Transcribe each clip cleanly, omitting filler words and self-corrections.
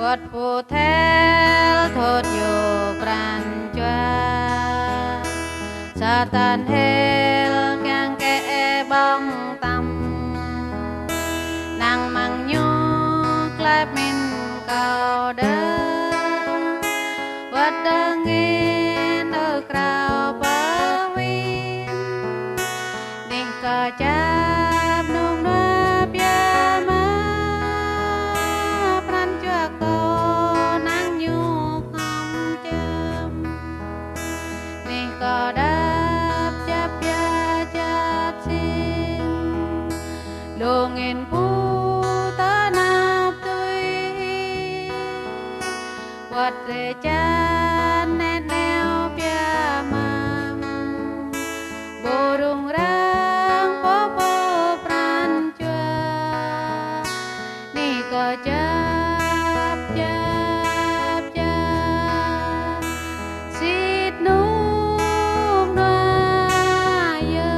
Quật phù theo thốt dù pran choa sa tan hel càng kẽ bong tâm nàng mang nhu klep min cao đơ vật đang in ở crowd bờ win đi cả chắp nung đáp ya ma pran choa cô nàng nhu không chấm đi cả đáp chắp ya chắp xin luồng in pu ta nạp tui vật để chan nét neo pia mam burung rang popo pran chua ni ko chap chap chap sit nung noa ye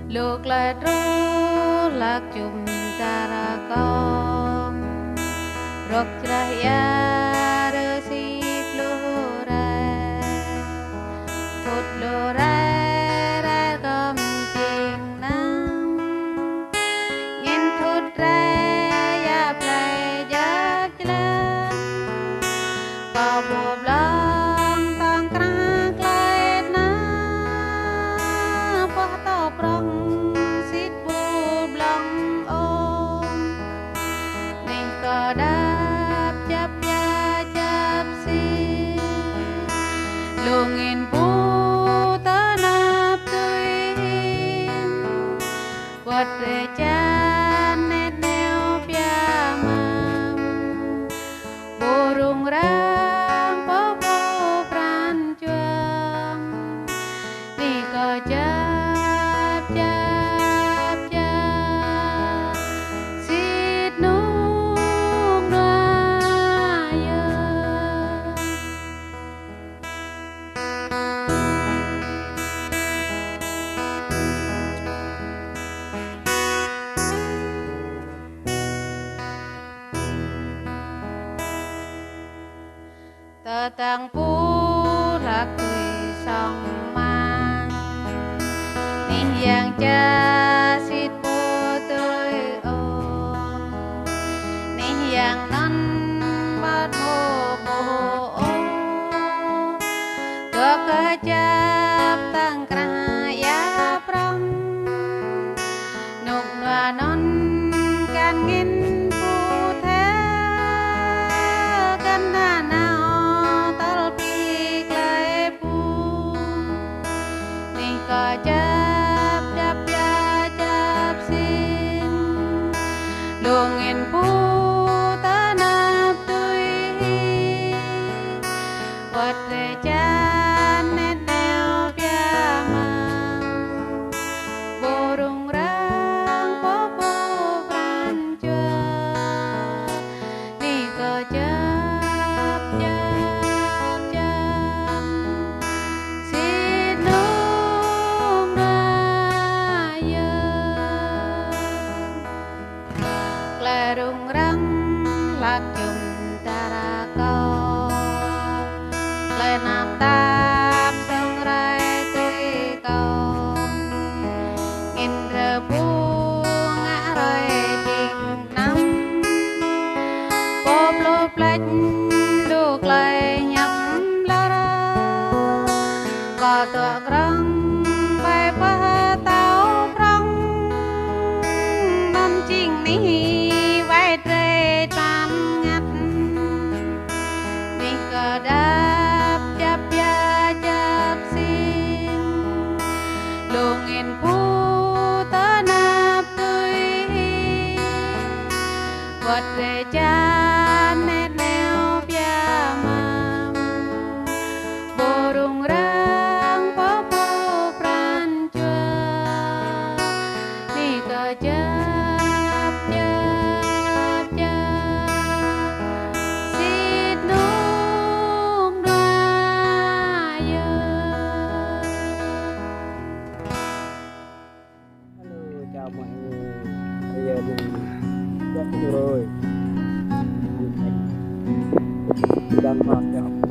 lục lại trôi lạc chùm ta ra con rok traya resi flora thốt lora ra gom ching nam ngin thốt ra ya play jak chlam có bộ blong tang krang klai na po to prong sit bu blong om ning ko đáp chắp ya chắp xin luồng in pu ta nạp tui vật để chan nét neo pia mam burung rang popo pran chuang ni ko chap chap chap sit nung noa ye ta tang pu lạc tui song mang ni yang cha sit pu tui o ni yang non bat mo bo o có cái chắp tăng kra ya prong nục noa non can ngin pu the can na nao tal pi klai pu ni ka chắp chắp ya chắp xin luồng in pu ta nạp tui vật để chan nét neo pia mam burung rang popo pran chua ni ko chap chap chap sit nung noa ye là rung răng lạc chùm ta ra con lại nằm tạm sông rai tươi con nghìn giờ bu ngã rồi chìm nắm bốp lốp lách đuốc lại nhắm la ra có tựa grăng bay qua tàu prong non chinh ní vai trê tan ngắt ni có đáp chắp ya chắp xin luồng in pu ta nạp tui vật để chan nét neo pia mam burung rang popo pran chua ni ko chap chap chap sit nung noa ye. Hello, chào mọi người. Bây giờ mình rồi đang hoạt động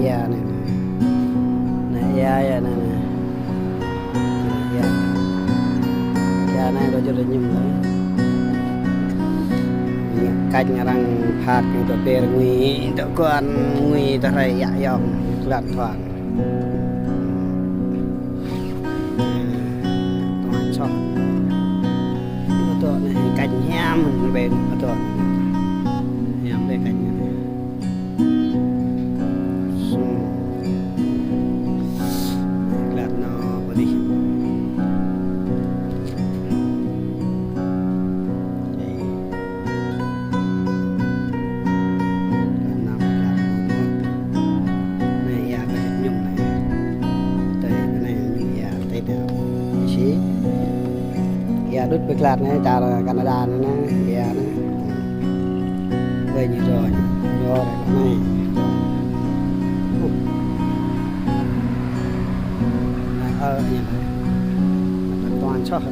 ya này này ya này ya này có jadi nhung đấy canh răng phạt cái tờ bè nguy tờ con nguy tờ này dạ dòng lặn thoảng toàn sọt tờ này canh hem mình bên tờ hem bên canh Dạ đút bực lạt này chào là Canada này nè, dạ nè. Về như rồi này này. Như này. Toàn cho hết.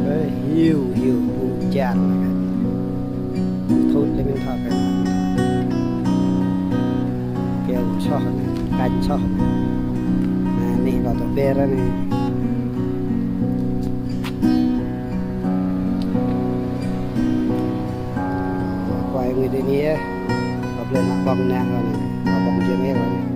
Với nhiều vụ chán này. Thôi lên bên thọ cái kêu cho hết này, canh cho hết này. Này vào tổ bê ra này. Quay người đi nhé, gặp lên mặt bông ngang rồi này, bông chưa nghe rồi này.